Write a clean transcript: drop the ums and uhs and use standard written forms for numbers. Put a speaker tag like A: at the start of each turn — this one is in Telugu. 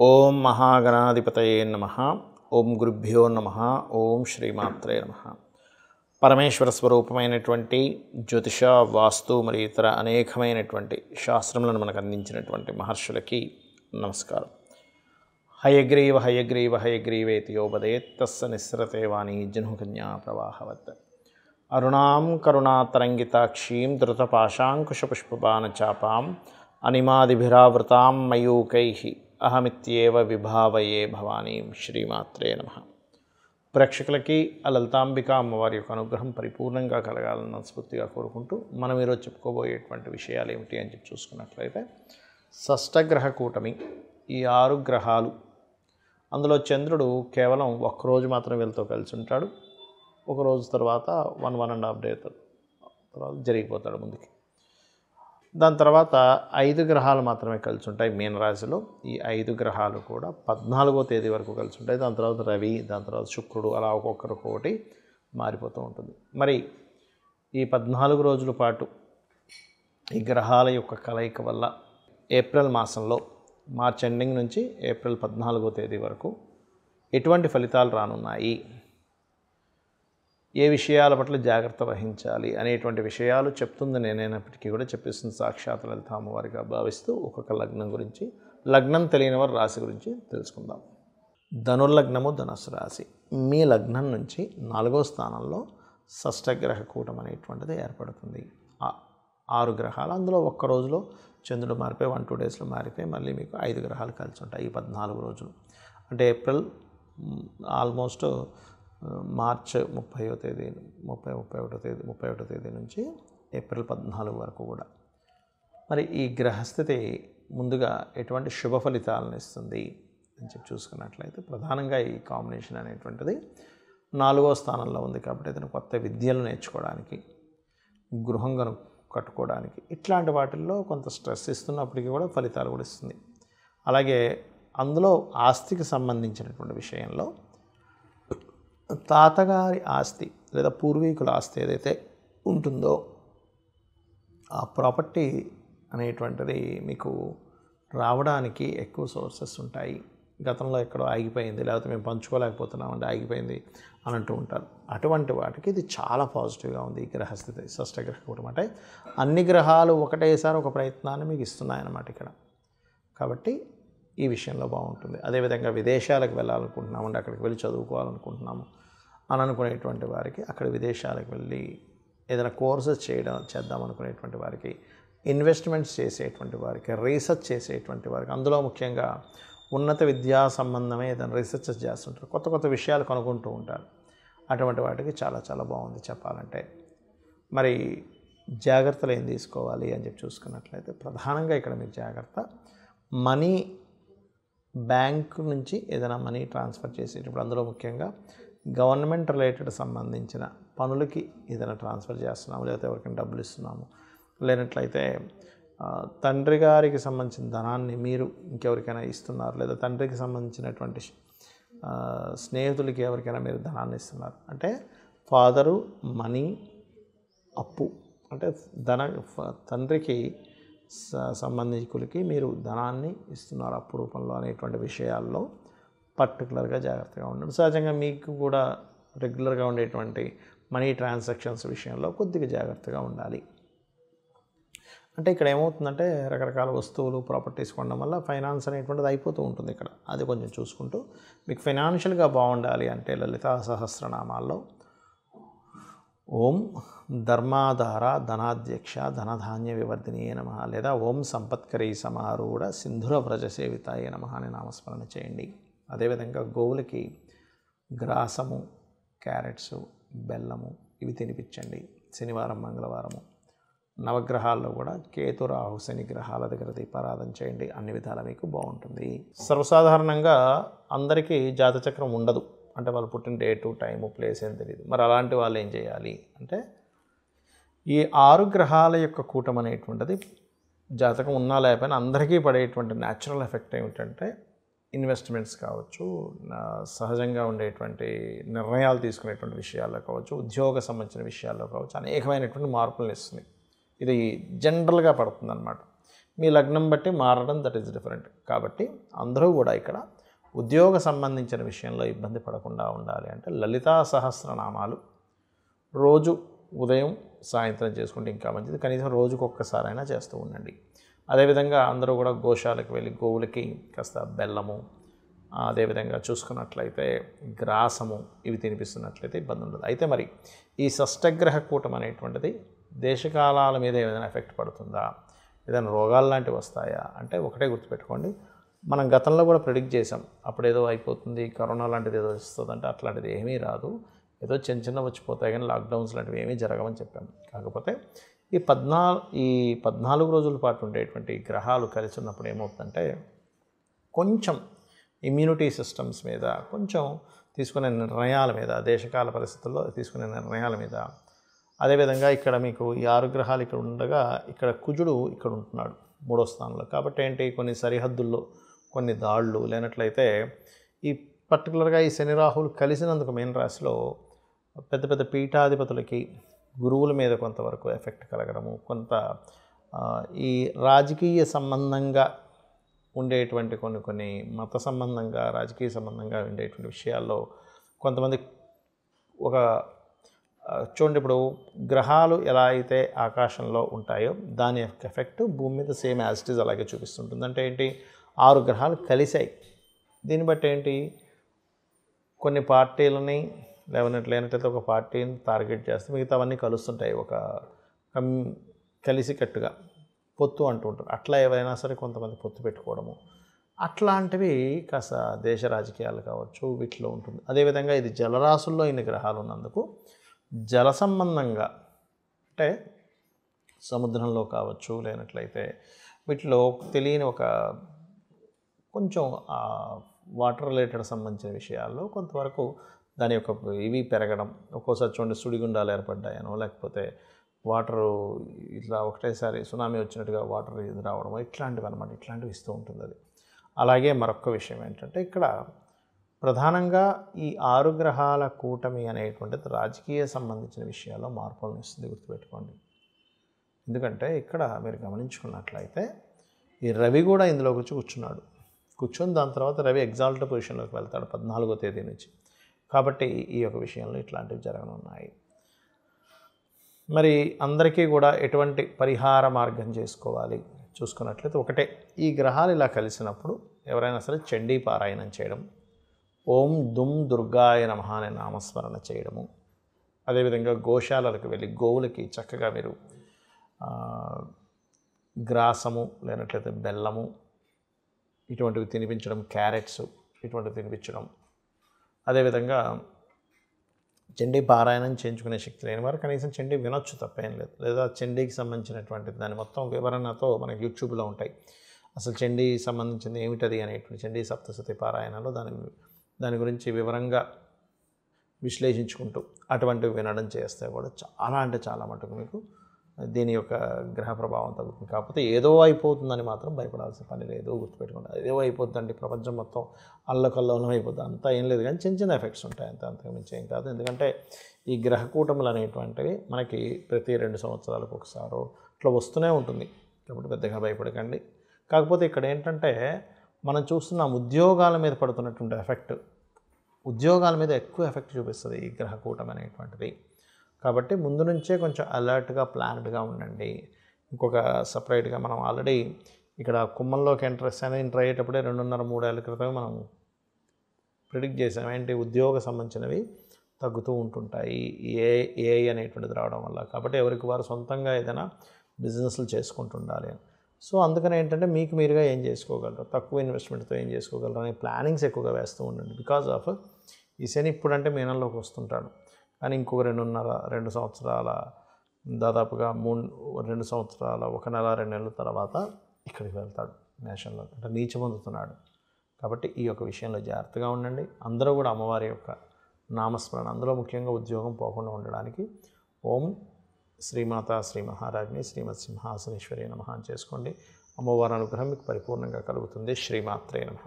A: ఓం మహాగణాధిపతయే నమః. ఓం గురుభ్యో నమః. ఓం శ్రీమాత్రే నమః. పరమేశ్వర స్వరూపమైనటువంటి జ్యోతిష, వాస్తు మరియు ఇతర అనేకమైనటువంటి శాస్త్రములను మనకు అందించినటువంటి మహర్షులకి నమస్కారం. హయగ్రీవ హయగ్రీవ హయగ్రీవేతి యోపదేత్ తస్స నిస్సరతే వాణి జహ్నుకన్యా ప్రవాహవత్. అరుణాం కరుణాతరంగితాక్షీం ధృతపాశాంకుశపుష్పబాణచాపాం అనిమాదిభిరావృతాం మయూకైః అహమిత్యేవ విభావయే భవానీం. శ్రీమాత్రే నమః. ప్రేక్షకులకి ఆ లలితాంబిక అమ్మవారి యొక్క అనుగ్రహం పరిపూర్ణంగా కలగాలని మనస్ఫూర్తిగా కోరుకుంటూ మనం ఈరోజు చెప్పుకోబోయేటువంటి విషయాలు ఏమిటి అని చెప్పి చూసుకున్నట్లయితే, షష్టగ్రహ కూటమి, ఈ 6 గ్రహాలు, అందులో చంద్రుడు కేవలం ఒక్కరోజు మాత్రం వీళ్ళతో కలిసి ఉంటాడు. ఒక రోజు తర్వాత 1.5 డే తర్వాత జరిగిపోతాడు ముందుకి. దాని తర్వాత 5 గ్రహాలు మాత్రమే కలిసి ఉంటాయి మీనరాశిలో. ఈ 5 గ్రహాలు కూడా 14వ తేదీ వరకు కలిసి ఉంటాయి. దాని తర్వాత రవి, దాని తర్వాత శుక్రుడు, అలా ఒక్కొక్కటి మారిపోతూ ఉంటుంది. మరి ఈ 14 రోజుల పాటు ఈ గ్రహాల యొక్క కలయిక వల్ల ఏప్రిల్ మాసంలో, మార్చ్ ఎండింగ్ నుంచి ఏప్రిల్ 14వ తేదీ వరకు ఎటువంటి ఫలితాలు రానున్నాయి, ఏ విషయాల పట్ల జాగ్రత్త వహించాలి అనేటువంటి విషయాలు చెప్తుంది నేనైనప్పటికీ కూడా చెప్పిస్తుంది సాక్షాత్ లలిత అమ్మవారిగా భావిస్తూ ఒక్కొక్క లగ్నం గురించి, లగ్నం తెలియని వారి రాశి గురించి తెలుసుకుందాం. ధనుర్లగ్నము, ధనుస్సు రాశి. మీ లగ్నం నుంచి 4వ స్థానంలో షష్టగ్రహ కూటం అనేటువంటిది ఏర్పడుతుంది. 6 గ్రహాలు, అందులో ఒక్క రోజులో చంద్రుడు మారిపోయి 1-2 డేస్లో మారిపోయి మళ్ళీ మీకు 5 గ్రహాలు కలిసి ఉంటాయి. ఈ 14 రోజులు అంటే ఏప్రిల్ ఆల్మోస్ట్ మార్చ్ 30వ తేదీ, 31వ తేదీ నుంచి ఏప్రిల్ 14 వరకు కూడా. మరి ఈ గ్రహస్థితి ముందుగా ఎటువంటి శుభ ఫలితాలను ఇస్తుంది అని చెప్పి చూసుకున్నట్లయితే, ప్రధానంగా ఈ కాంబినేషన్ అనేటువంటిది 4వ స్థానంలో ఉంది కాబట్టి ఇతను కొత్త విద్యలు నేర్చుకోవడానికి, గృహం కట్టుకోవడానికి, ఇట్లాంటి వాటిల్లో కొంత స్ట్రెస్ ఇస్తున్నప్పటికీ కూడా ఫలితాలు కూడా ఇస్తుంది. అలాగే అందులో ఆస్తికి సంబంధించినటువంటి విషయంలో తాతగారి ఆస్తి లేదా పూర్వీకుల ఆస్తి ఏదైతే ఉంటుందో ఆ ప్రాపర్టీ అనేటువంటిది మీకు రావడానికి ఎక్కువ సోర్సెస్ ఉంటాయి. గతంలో ఎక్కడో ఆగిపోయింది, లేకపోతే మేము పంచుకోలేకపోతున్నామంటే ఆగిపోయింది అని అంటూ ఉంటారు. అటువంటి వాటికి ఇది చాలా పాజిటివ్గా ఉంది ఈ గ్రహస్థితి. షష్టగ్రహ కూటమి అంటే అన్ని గ్రహాలు ఒకటేసారి ఒక ప్రయత్నాన్ని మీకు ఇస్తున్నాయన్నమాట ఇక్కడ. కాబట్టి ఈ విషయంలో బాగుంటుంది. అదేవిధంగా విదేశాలకు వెళ్ళాలనుకుంటున్నామంటే, అక్కడికి వెళ్ళి చదువుకోవాలనుకుంటున్నాము అని అనుకునేటువంటి వారికి, అక్కడ విదేశాలకు వెళ్ళి ఏదైనా కోర్సెస్ చేద్దాం అనుకునేటువంటి వారికి, ఇన్వెస్ట్మెంట్స్ చేసేటువంటి వారికి, రీసెర్చ్ చేసేటువంటి వారికి, అందులో ముఖ్యంగా ఉన్నత విద్యా సంబంధమే ఏదైనా రీసెర్చ్ చేస్తుంటారు, కొత్త కొత్త విషయాలు కనుక్కుంటూ ఉంటారు. అటువంటి వాటికి చాలా చాలా బాగుంది చెప్పాలంటే. మరి జాగ్రత్తలు ఏం తీసుకోవాలి అని చెప్పి చూసుకున్నట్లయితే, ప్రధానంగా ఇక్కడ మీరు జాగ్రత్త, మనీ బ్యాంకు నుంచి ఏదైనా మనీ ట్రాన్స్ఫర్ చేసేటప్పుడు, అందులో ముఖ్యంగా గవర్నమెంట్ రిలేటెడ్ సంబంధించిన పనులకి ఏదైనా ట్రాన్స్ఫర్ చేస్తున్నాము, లేకపోతే ఎవరికైనా డబ్బులు ఇస్తున్నాము, లేనట్లయితే తండ్రి గారికి సంబంధించిన ధనాన్ని మీరు ఇంకెవరికైనా ఇస్తున్నారు, లేదా తండ్రికి సంబంధించినటువంటి స్నేహితులకి ఎవరికైనా మీరు ధనాన్ని ఇస్తున్నారు అంటే, ఫాదరు మనీ అప్పు అంటే తండ్రికి సంబంధికులకి మీరు ధనాన్ని ఇస్తున్నారు అప్పు రూపంలో అనేటువంటి విషయాల్లో పర్టికులర్గా జాగ్రత్తగా ఉండండి. సహజంగా మీకు కూడా రెగ్యులర్గా ఉండేటువంటి మనీ ట్రాన్సాక్షన్స్ విషయంలో కొద్దిగా జాగ్రత్తగా ఉండాలి. అంటే ఇక్కడ ఏమవుతుందంటే, రకరకాల వస్తువులు, ప్రాపర్టీస్ కొనడం వల్ల ఫైనాన్స్ అనేటువంటిది అయిపోతూ ఉంటుంది ఇక్కడ. అది కొంచెం చూసుకుంటూ మీకు ఫైనాన్షియల్గా బాగుండాలి అంటే లలితా సహస్రనామాల్లో ఓం ధర్మాధార ధనాధ్యక్ష ధనధాన్య వివర్ధినియే నమః, లేదా ఓం సంపత్కరీ సమారూఢ సింధుర వ్రజ సేవితాయే నమః అని నామస్మరణ చేయండి. అదేవిధంగా గోవులకి గ్రాసము, క్యారెట్స్, బెల్లము ఇవి తినిపించండి శనివారం, మంగళవారము. నవగ్రహాల్లో కూడా కేతు, రాహు, శని గ్రహాల దగ్గర దీపారాధన చేయండి. అన్ని విధాలా మీకు బాగుంటుంది. సర్వసాధారణంగా అందరికీ జాతచక్రం ఉండదు, అంటే వాళ్ళు పుట్టిన డేటు, టైము, ప్లేస్ ఏం తెలియదు. మరి అలాంటి వాళ్ళు ఏం చేయాలి అంటే, ఈ 6 గ్రహాల యొక్క కూటమి అనేటువంటిది జాతకం ఉన్నా లేకపోయినా అందరికీ పడేటువంటి న్యాచురల్ ఎఫెక్ట్ ఏమిటంటే, ఇన్వెస్ట్మెంట్స్ కావచ్చు, సహజంగా ఉండేటువంటి నిర్ణయాలు తీసుకునేటువంటి విషయాల్లో కావచ్చు, ఉద్యోగ సంబంధించిన విషయాల్లో కావచ్చు, అనేకమైనటువంటి మార్పులను ఇస్తుంది. ఇది జనరల్గా పడుతుందన్నమాట. మీ లగ్నం బట్టి మారడం దట్ ఈస్ డిఫరెంట్. కాబట్టి అందరూ కూడా ఇక్కడ ఉద్యోగ సంబంధించిన విషయంలో ఇబ్బంది పడకుండా ఉండాలి అంటే లలితా సహస్రనామాలు రోజు ఉదయం సాయంత్రం చేసుకుంటే ఇంకా మంచిది. కనీసం రోజుకు ఒక్కసారైనా చేస్తూ ఉండండి. అదేవిధంగా అందరూ కూడా గోశాలకు వెళ్ళి గోవులకి కాస్త బెల్లము, అదేవిధంగా చూసుకున్నట్లయితే గ్రాసము ఇవి తినిపిస్తున్నట్లయితే ఇబ్బంది ఉండదు. అయితే మరి ఈ షష్టగ్రహ కూటం అనేటువంటిది దేశకాలాల మీద ఏదైనా ఎఫెక్ట్ పడుతుందా, ఏదైనా రోగాలు లాంటివి వస్తాయా అంటే ఒకటే గుర్తుపెట్టుకోండి, మనం గతంలో కూడా ప్రిడిక్ట్ చేసాం. అప్పుడేదో అయిపోతుంది, కరోనా లాంటిది ఏదో వస్తుంది అంటే అట్లాంటిది ఏమీ రాదు, ఏదో చిన్న వచ్చిపోతాయి కానీ లాక్డౌన్స్ లాంటివి ఏమీ జరగవని చెప్పాం. కాకపోతే ఈ 14 రోజుల పాటు ఉండేటువంటి గ్రహాలు కలిసి ఉన్నప్పుడు ఏమవుతుందంటే కొంచెం ఇమ్యూనిటీ సిస్టమ్స్ మీద, కొంచెం తీసుకునే నిర్ణయాల మీద, దేశకాల పరిస్థితుల్లో తీసుకునే నిర్ణయాల మీద, అదేవిధంగా ఇక్కడ మీకు ఈ 6 గ్రహాలు ఇక్కడ ఉండగా ఇక్కడ కుజుడు ఇక్కడ ఉంటున్నాడు 3వ స్థానంలో. కాబట్టి ఏంటి, కొన్ని సరిహద్దుల్లో కొన్ని దాళ్ళు లేనట్లయితే ఈ పర్టికులర్గా ఈ శని రాహువులు కలిసినందుకు మీన రాశిలో పెద్ద పెద్ద పీఠాధిపతులకి, గురువుల మీద కొంతవరకు ఎఫెక్ట్ కలగడము, కొంత ఈ రాజకీయ సంబంధంగా ఉండేటువంటి కొన్ని మత సంబంధంగా, రాజకీయ సంబంధంగా ఉండేటువంటి విషయాల్లో కొంతమంది ఒక చూడండి, ఇప్పుడు గ్రహాలు ఎలా అయితే ఆకాశంలో ఉంటాయో దాని యొక్క ఎఫెక్ట్ భూమి మీద సేమ్ యాజ్ ఇట్ ఈజ్ అలాగే చూపిస్తుంటుంది. అంటే ఏంటి, 6 గ్రహాలు కలిసాయి. దీన్ని బట్టి ఏంటి, కొన్ని పార్టీలని లేనట్లయితే ఒక పార్టీని టార్గెట్ చేస్తే మిగతావన్నీ కలుస్తుంటాయి, ఒక కలిసికట్టుగా పొత్తు అంటూ ఉంటారు. అట్లా ఏవైనా సరే కొంతమంది పొత్తు పెట్టుకోవడము అట్లాంటివి కాస్త దేశ రాజకీయాలు కావచ్చు వీటిలో ఉంటుంది. అదేవిధంగా ఇది జలరాశుల్లో ఇన్ని గ్రహాలు ఉన్నందుకు జల సంబంధంగా అంటే సముద్రంలో కావచ్చు లేనట్లయితే వీటిలో తెలియని ఒక కొంచెం వాటర్ రిలేటెడ్ సంబంధించిన విషయాల్లో కొంతవరకు దాని యొక్క ఇవి పెరగడం, ఒక్కోసారి చూడండి సుడిగుండాలు ఏర్పడ్డాయనో లేకపోతే వాటరు ఇట్లా ఒకటేసారి సునామీ వచ్చినట్టుగా వాటర్ ఇది రావడం, ఇట్లాంటివి అనమాట, ఇట్లాంటివి ఇస్తూ ఉంటుంది అది. అలాగే మరొక విషయం ఏంటంటే ఇక్కడ ప్రధానంగా ఈ 6 గ్రహాల కూటమి అనేటువంటిది రాజకీయ సంబంధించిన విషయాల్లో మార్పులను ఇస్తుంది, గుర్తుపెట్టుకోండి. ఎందుకంటే ఇక్కడ మీరు గమనించుకున్నట్లయితే ఈ రవి కూడా ఇందులోకి వచ్చి కూర్చొని దాని తర్వాత రవి ఎగ్జాల్ట్ పొజిషన్లోకి వెళ్తాడు 14వ తేదీ నుంచి. కాబట్టి ఈ యొక్క విషయంలో ఇట్లాంటివి జరగనున్నాయి. మరి అందరికీ కూడా ఎటువంటి పరిహార మార్గం చేసుకోవాలి చూసుకున్నట్లయితే ఒకటే, ఈ గ్రహాలు ఇలా కలిసినప్పుడు ఎవరైనా సరే చండీ పారాయణం చేయడం, ఓం దుమ్ దుర్గాయ నమః అనే నామస్మరణ చేయడము, అదేవిధంగా గోశాలలకు వెళ్ళి గోవులకి చక్కగా మీరు గ్రాసము లేనట్లయితే బెల్లము ఇటువంటివి తినిపించడం, క్యారెట్స్ ఇటువంటివి తినిపించడం, అదేవిధంగా చండీ పారాయణం చేయించుకునే శక్తి లేని వారు కనీసం చండీ వినొచ్చు, తప్పేం లేదు. లేదా చండీకి సంబంధించినటువంటి దాని మొత్తం వివరణతో మనకి యూట్యూబ్లో ఉంటాయి. అసలు చండీ సంబంధించింది ఏమిటది అనేటువంటి చండీ సప్తశతి పారాయణలో దాని గురించి వివరంగా విశ్లేషించుకుంటూ అటువంటివి వినడం చేస్తే కూడా చాలా అంటే చాలా మటుకు మీకు దీని యొక్క గ్రహ ప్రభావం తగ్గుతుంది. కాకపోతే ఏదో అయిపోతుందని మాత్రం భయపడాల్సిన పని లేదు, గుర్తుపెట్టుకోండి. ఏదో అయిపోతుందండి, ప్రపంచం మొత్తం అల్లకల్లోలం అయిపోతుంది అంతా ఏం లేదు, కానీ చిన్న ఎఫెక్ట్స్ ఉంటాయి, అంతకు మించి ఏం కాదు. ఎందుకంటే ఈ గ్రహ కూటములు అనేటువంటివి మనకి ప్రతి 2 సంవత్సరాలకు ఒకసారో ఇట్లా వస్తూనే ఉంటుంది. కాబట్టి పెద్దగా భయపడకండి. కాకపోతే ఇక్కడ ఏంటంటే మనం చూస్తున్న ఉద్యోగాల మీద పడుతున్నటువంటి ఎఫెక్ట్, ఉద్యోగాల మీద ఎక్కువ ఎఫెక్ట్ చూపిస్తుంది ఈ గ్రహ కూటమి అనేటువంటిది. కాబట్టి ముందు నుంచే కొంచెం అలర్ట్గా ప్లాన్డ్గా ఉండండి. ఇంకొక సపరేట్గా మనం ఆల్రెడీ ఇక్కడ కుంభంలోకి ఎంటర్ అయ్యేటప్పుడే 2.5-3 ఏళ్ళ క్రితమే మనం ప్రిడిక్ట్ చేసాం. ఏంటి, ఉద్యోగ సంబంధించినవి తగ్గుతూ ఉంటుంటాయి ఏఐ అనేటువంటిది రావడం వల్ల. కాబట్టి ఎవరికి వారు సొంతంగా ఏదైనా బిజినెస్లు చేసుకుంటుండాలి అని. సో అందుకని ఏంటంటే మీకు మీరుగా ఏం చేసుకోగలరు, తక్కువ ఇన్వెస్ట్మెంట్తో ఏం చేసుకోగలరు అనే ప్లానింగ్స్ ఎక్కువగా వేస్తూ ఉండండి. బికాజ్ ఆఫ్ ఈ శని ఇప్పుడంటే మీనంలోకి వస్తుంటాడు, కానీ ఇంకొక 2 సంవత్సరాల దాదాపుగా 2 సంవత్సరాల 1 నెల 2 నెలల తర్వాత ఇక్కడికి వెళ్తాడు మేషంలో, అంటే నీచ పొందుతున్నాడు. కాబట్టి ఈ యొక్క విషయంలో జాగ్రత్తగా ఉండండి. అందరూ కూడా అమ్మవారి యొక్క నామస్మరణ, అందులో ముఖ్యంగా ఉద్యోగం పోకుండా ఉండడానికి ఓం శ్రీమాత శ్రీ మహారాజ్ని శ్రీమత్ సింహాసనేశ్వరి నమః అని చేసుకోండి. అమ్మవారి అనుగ్రహం మీకు పరిపూర్ణంగా కలుగుతుంది. శ్రీమాత్రే నమః.